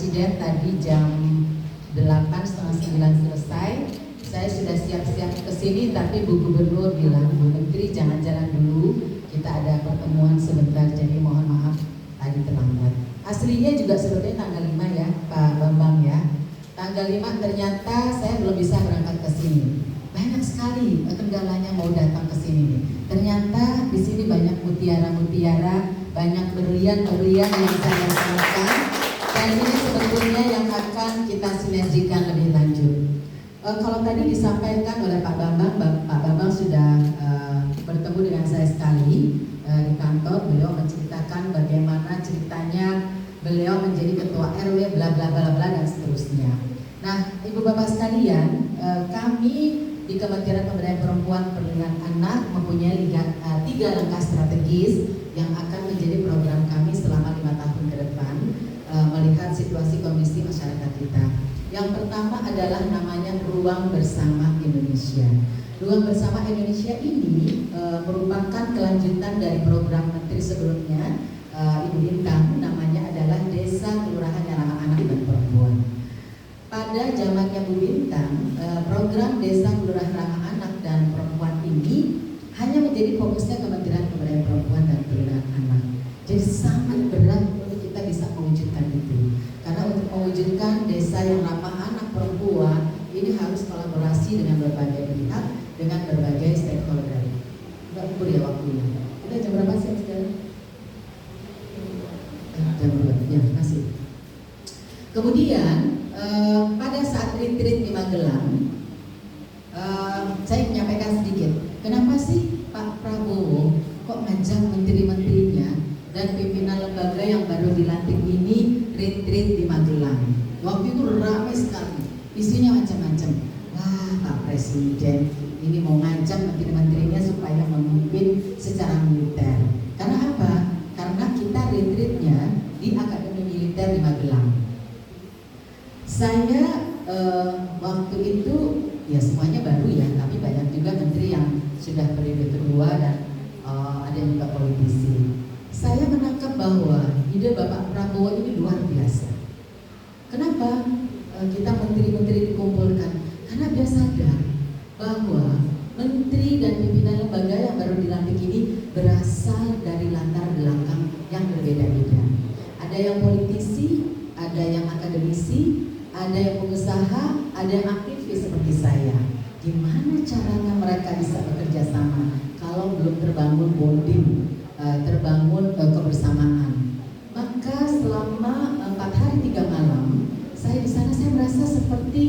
Presiden tadi jam 8, setengah 9 selesai. Saya sudah siap-siap ke sini, tapi Bu Gubernur bilang, Bu Menteri jangan jalan dulu, kita ada pertemuan sebentar, jadi mohon maaf tadi terlambat. Aslinya juga sebetulnya tanggal 5 ya Pak Bambang ya. Tanggal 5 ternyata saya belum bisa berangkat ke sini. Banyak sekali kendalanya mau datang ke sini. Ternyata di sini banyak mutiara-mutiara, banyak berlian-berlian yang saya rasakan. Dan ini sebetulnya yang akan kita sinergikan lebih lanjut. Kalau tadi disampaikan oleh Pak Bambang, Pak Bambang sudah bertemu dengan saya sekali di kantor. Beliau menceritakan bagaimana ceritanya beliau menjadi ketua RW bla bla bla bla dan seterusnya. Nah, Ibu Bapak sekalian, kami di Kementerian Pemberdayaan Perempuan Perlindungan Anak mempunyai 3 langkah strategis yang akan menjadi program kami selama 5 tahun ke depan melihat situasi kondisi masyarakat kita. Yang pertama adalah namanya Ruang Bersama Indonesia. Ruang Bersama Indonesia ini merupakan kelanjutan dari program menteri sebelumnya, Ibu Bintang, namanya adalah Desa Kelurahan yang Ramah Anak dan Perempuan. Pada zamannya Bu Bintang, program Desa Kelurahan Ramah Anak dan Perempuan ini hanya menjadi fokusnya Kementerian Pemberdayaan Perempuan dan Perlindungan Anak. Jadi sangat berat untuk kita bisa mewujudkan itu. Karena untuk mewujudkan desa yang ramah anak perempuan ini harus kolaborasi dengan berbagai pihak, dengan berbagai stakeholder. Mbak ukur ya waktunya. Kita jam berapa sih sekarang? Jam 2. Ya, terima kasih. Kemudian pada saat retreat di Magelang, saya menyampaikan sedikit. Kenapa sih Pak Prabowo kok ngajak menteri-menterinya dan pimpinan lembaga yang baru dilantik ini retreat di Magelang? Waktu itu ramai sekali, isinya macam-macam. Wah, Pak Presiden ini mau ngajak menteri-menterinya supaya memimpin secara militer. Karena apa? Karena kita retreatnya di Akademi Militer di Magelang. Saya waktu itu ya semuanya baru ya, tapi banyak juga menteri yang sudah periode kedua dan ada yang juga politisi. Saya menangkap bahwa ide Bapak Prabowo ini luar biasa. Kenapa kita menteri-menteri dikumpulkan? Karena dia sadar bahwa menteri dan pimpinan lembaga yang baru dilantik ini berasal dari latar belakang yang berbeda-beda. Ada yang politisi, ada yang akademisi, ada yang pengusaha, ada yang aktivis seperti saya. Gimana caranya mereka bisa bekerja sama kalau belum terbangun bonding, terbangun kebersamaan? Maka selama 4 hari 3 malam saya di sana, saya merasa seperti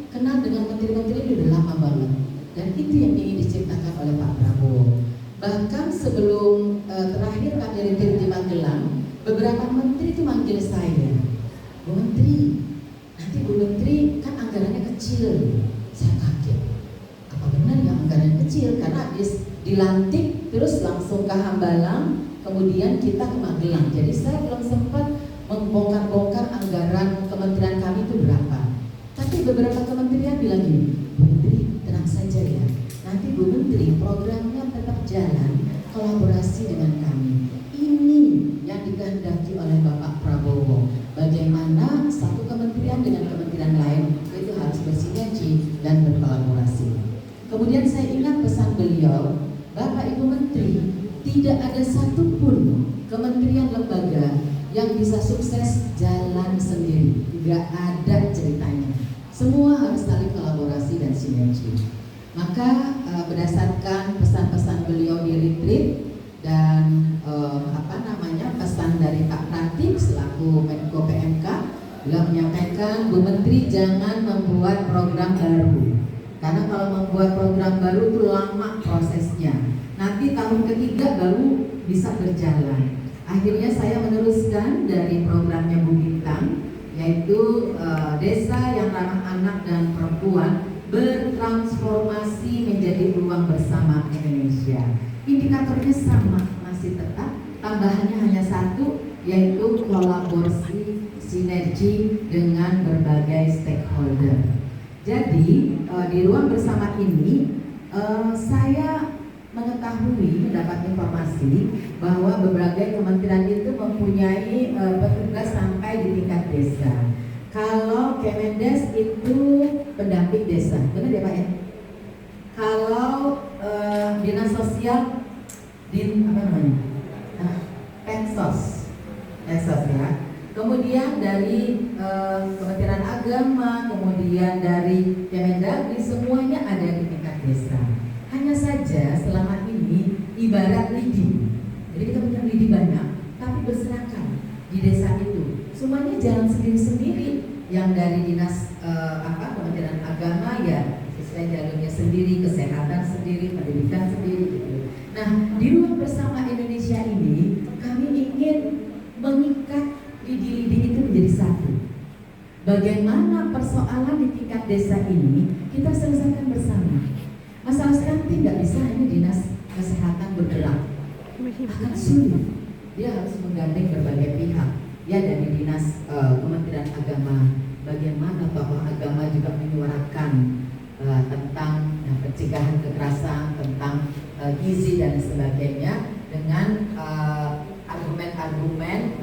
kenal dengan menteri-menteri ini udah lama banget. Dan itu yang ingin diciptakan oleh Pak Prabowo. Bahkan sebelum terakhir kami retreat di Magelang, beberapa menteri itu manggil saya, Bu Menteri, nanti Bu Menteri kan anggarannya kecil. Saya kaget, apa benar ya anggarannya kecil? Karena habis dilantik terus langsung ke Hambalang, kemudian kita ke Magelang. Jadi saya belum sempat membongkar-bongkar anggaran kementerian kami itu berapa. Tapi beberapa kementerian bilang gini, Bu Menteri tenang saja ya, nanti Bu Menteri programnya tetap jalan kolaborasi dengan kami. Ini yang dikehendaki oleh Bapak Prabowo. Bagaimana satu kementerian dengan kementerian lain itu harus bersinergi dan berkolaborasi. Kemudian saya ingat pesan beliau, Bapak Ibu Menteri, tidak ada satupun kementerian lembaga yang bisa sukses jalan sendiri. Tidak ada ceritanya. Semua harus saling kolaborasi dan sinergi. Maka berdasarkan pesan-pesan beliau di retreat dan pesan dari Pak Pratik selaku Menko PMK, beliau menyampaikan, Bu Menteri jangan membuat program baru. Karena kalau membuat program baru itu lama prosesnya. Nanti tahun ketiga baru bisa berjalan. Akhirnya saya meneruskan dari programnya Bu Bintang, yaitu Desa yang Ramah Anak dan Perempuan bertransformasi menjadi Ruang Bersama Indonesia. Indikatornya sama, masih tetap, tambahannya hanya satu, yaitu kolaborasi sinergi dengan berbagai stakeholder. Jadi di Ruang Bersama ini saya mendapat informasi bahwa berbagai kementerian itu mempunyai petugas sampai di tingkat desa. Kemendes itu pendamping desa, benar ya Pak ya? Kalau dinas sosial, apa namanya? Pensos ya. Kemudian dari Kementerian Agama, kemudian dari Kemendagri, semuanya ada di tingkat desa. Hanya saja selama ini ibarat lidi. Jadi kita punya lidi banyak, tapi berserakan di desa itu. Semuanya jalan sendiri-sendiri. Yang dari dinas Kementerian Agama ya sesuai jalurnya sendiri, kesehatan sendiri, pendidikan sendiri gitu. Nah, di Ruang Bersama Indonesia ini kami ingin mengikat lidi-lidi itu menjadi satu. Bagaimana persoalan di tingkat desa ini kita selesaikan bersama. Masalah stunting tidak bisa hanya dinas kesehatan bergerak, akan sulit. Dia harus menggandeng berbagai pihak. Ya, dari dinas Kementerian Agama, bagaimana bahwa agama juga menyuarakan tentang pencegahan kekerasan, tentang gizi dan sebagainya dengan argumen-argumen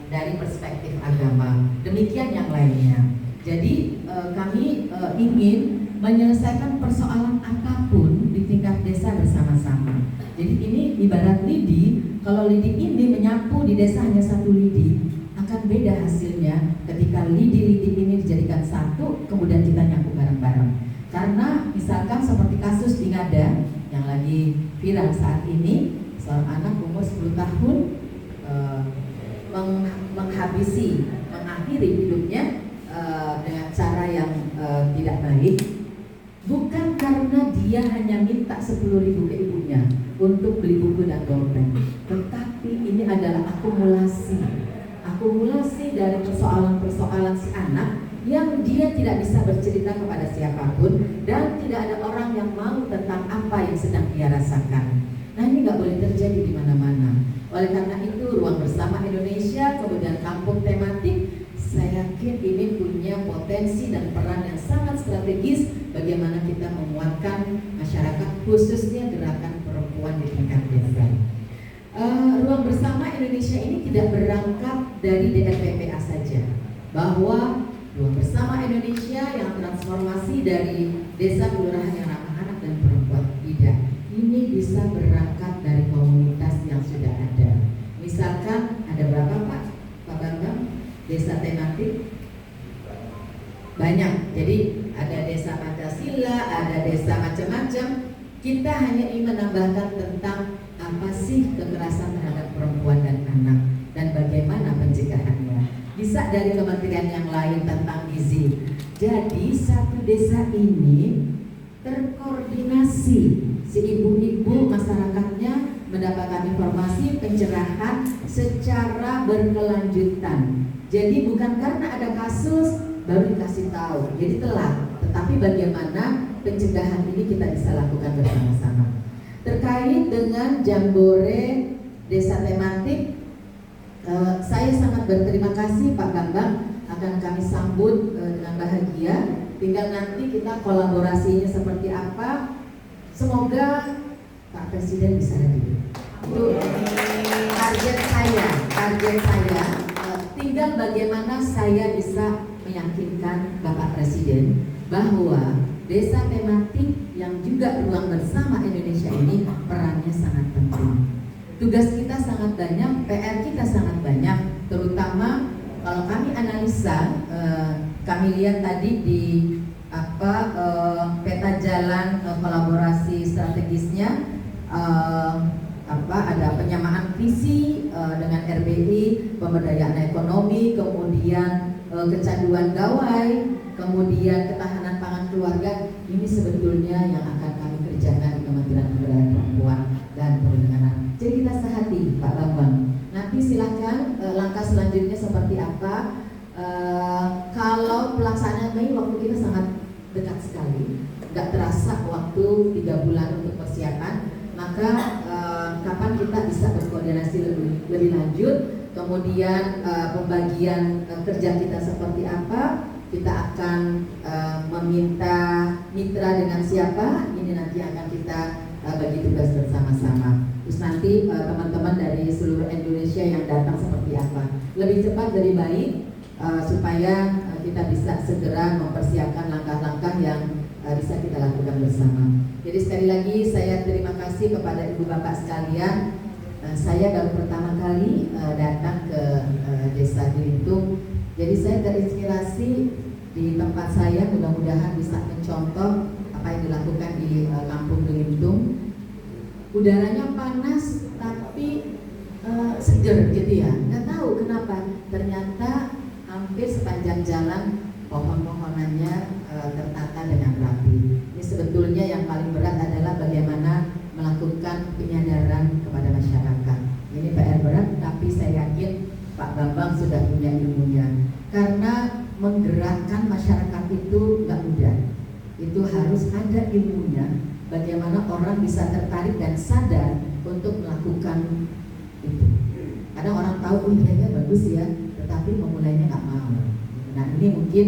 dari perspektif agama. Demikian yang lainnya. Jadi kami ingin menyelesaikan persoalan apapun di tingkat desa bersama-sama. Jadi ini ibarat lidi. Kalau lidi ini menyapu di desa hanya satu lidi, akan beda hasilnya ketika lidi-lidi ini dijadikan satu, kemudian kita nyapu bareng-bareng. Karena misalkan seperti kasus di Ngada yang lagi viral saat ini, seorang anak umur 10 tahun mengakhiri hidupnya dengan cara yang tidak baik, bukan karena dia hanya minta 10.000 ke ibunya untuk beli buku dan bolpen, tetapi ini adalah akumulasi dari persoalan-persoalan si anak yang dia tidak bisa bercerita kepada siapapun dan tidak ada orang yang mau tentang apa yang sedang dia rasakan. Nah, ini nggak boleh terjadi di mana-mana. Oleh karena itu, Ruang Bersama Indonesia, kemudian kampung tematik, saya yakin ini punya potensi dan peran yang sangat strategis bagaimana kita menguatkan masyarakat, khususnya gerakan perempuan di tingkat desa. Ruang Bersama Indonesia ini tidak berangkat dari DRPPA saja, bahwa Ruang Bersama Indonesia yang transformasi dari desa kelurahan yang ramah anak dan perempuan, tidak. Ini bisa berangkat dari komunitas yang sudah ada. Misalkan ada berapa Pak Bambang desa tematik? Banyak. Jadi ada desa Pancasila, ada desa macam-macam. Kita hanya ingin menambahkan tentang apa sih kekerasan terhadap perempuan dan anak dan bagaimana pencegahannya. Bisa dari kementerian yang lain tentang gizi. Jadi satu desa ini terkoordinasi, si ibu-ibu masyarakatnya mendapatkan informasi pencerahan secara berkelanjutan. Jadi bukan karena ada kasus baru dikasih tahu, jadi telat. Tetapi bagaimana pencegahan ini kita bisa lakukan bersama-sama. Terkait dengan Jambore Desa Tematik, saya sangat berterima kasih Pak Bambang, akan kami sambut dengan bahagia. Tinggal nanti kita kolaborasinya seperti apa. Semoga Pak Presiden bisa hadir. Itu target saya. Tinggal bagaimana saya bisa meyakinkan Bapak Presiden bahwa desa tematik yang juga Ruang Bersama Indonesia ini perannya sangat penting. Tugas kita sangat banyak, PR kita sangat banyak, terutama kalau kami analisa, kami lihat tadi di peta jalan kolaborasi strategisnya, ada penyamaan visi dengan RBI, pemberdayaan ekonomi, kemudian kecanduan gawai, kemudian ketahanan pangan keluarga. Ini sebetulnya yang akan kami kerjakan di Kementerian Pemberdayaan Perempuan dan Perlindungan. Jadi kita sehati Pak Bambang. Nanti silakan langkah selanjutnya seperti apa. Kalau pelaksanaan Mei, waktu kita sangat dekat sekali, nggak terasa waktu 3 bulan untuk persiapan. Maka kapan kita bisa berkoordinasi lebih lanjut, kemudian pembagian kerja kita seperti apa, kita akan meminta mitra dengan siapa, ini nanti akan kita bagi tugas bersama-sama. Terus nanti teman-teman dari seluruh Indonesia yang datang seperti apa, lebih cepat lebih baik. supaya kita bisa segera mempersiapkan langkah-langkah yang bisa kita lakukan bersama. Jadi sekali lagi saya terima kasih kepada ibu bapak sekalian. Saya baru pertama kali datang ke Desa Gelintung. Jadi saya terinspirasi di tempat saya, mudah-mudahan bisa mencontoh apa yang dilakukan di Kampung Gelintung. Udaranya panas tapi seger gitu ya. Nggak tahu kenapa. Ternyata hampir sepanjang jalan pohon-pohonannya tertata dengan rapi. Ini sebetulnya yang paling berat adalah bagaimana melakukan penyadaran kepada masyarakat. Ini PR berat, tapi saya yakin Pak Bambang sudah punya ilmunya. Karena menggerakkan masyarakat itu nggak mudah. Itu harus ada ilmunya. Bagaimana orang bisa tertarik dan sadar untuk melakukan itu. Kadang orang tahu, oh iya bagus ya, tetapi memulainya nggak mau. Nah ini mungkin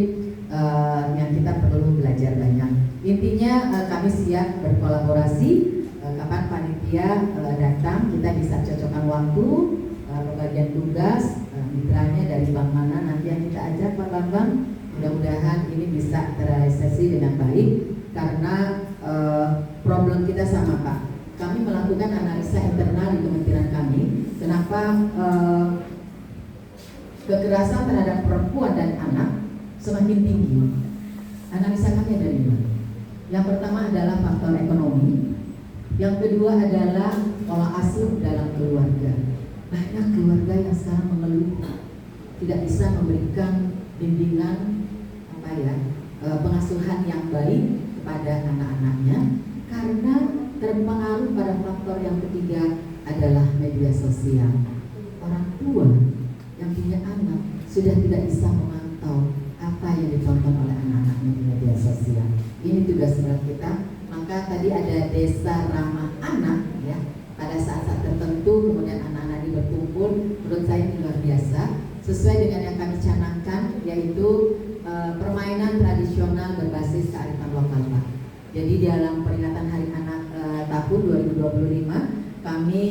yang kita perlu belajar banyak. Intinya kami siap berkolaborasi. Kapan panitia datang, kita bisa cocokkan waktu, pembagian tugas, mitranya dari bank mana nanti yang kita ajak Pak Bambang. Mudah-mudahan ini bisa terrealisasi dengan baik karena problem kita sama Pak. Kami melakukan analisa internal di kementerian kami. Kenapa kekerasan terhadap perempuan dan anak semakin tinggi? Analisa kami ada 5. Yang pertama adalah faktor ekonomi. Yang kedua adalah pola asuh dalam keluarga. Banyak keluarga yang sekarang mengeluh tidak bisa memberikan bimbingan pengasuhan yang baik kepada anak-anaknya karena terpengaruh pada faktor yang ketiga adalah media sosial. Orang tua yang punya anak sudah tidak bisa memantau apa yang ditonton oleh anak-anaknya di media sosial. Ini tugas berat kita. Maka tadi ada desa ramah anak ya. Pada saat-saat tertentu kemudian anak-anak ini berkumpul, menurut saya ini luar biasa. Sesuai dengan yang kami canangkan yaitu permainan tradisional berbasis kearifan lokal Pak. Jadi dalam peringatan Hari Anak tahun 2025 kami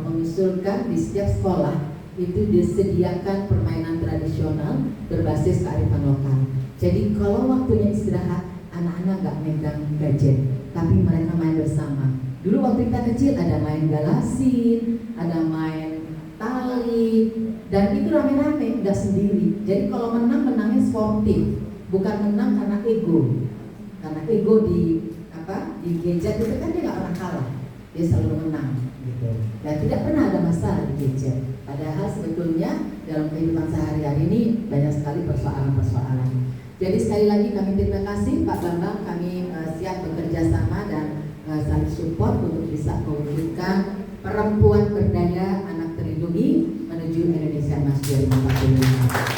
mengusulkan di setiap sekolah itu disediakan permainan tradisional berbasis kearifan lokal. Jadi kalau waktunya istirahat, anak-anak nggak megang gadget, tapi mereka main bersama. Dulu waktu kita kecil ada main galasin, ada main tali, dan itu rame-rame, nggak sendiri. Jadi kalau menangnya sportif, bukan menang karena ego. Karena ego di gadget itu kan dia nggak pernah kalah, dia selalu menang. Gitu. Dan tidak pernah ada masalah di gadget. Padahal sebetulnya dalam kehidupan sehari-hari ini banyak sekali persoalan-persoalan. Jadi sekali lagi kami terima kasih Pak Bambang, kami siap bekerja sama dan saling support untuk bisa mewujudkan perempuan berdaya, anak terlindungi menuju Indonesia Emas 2045.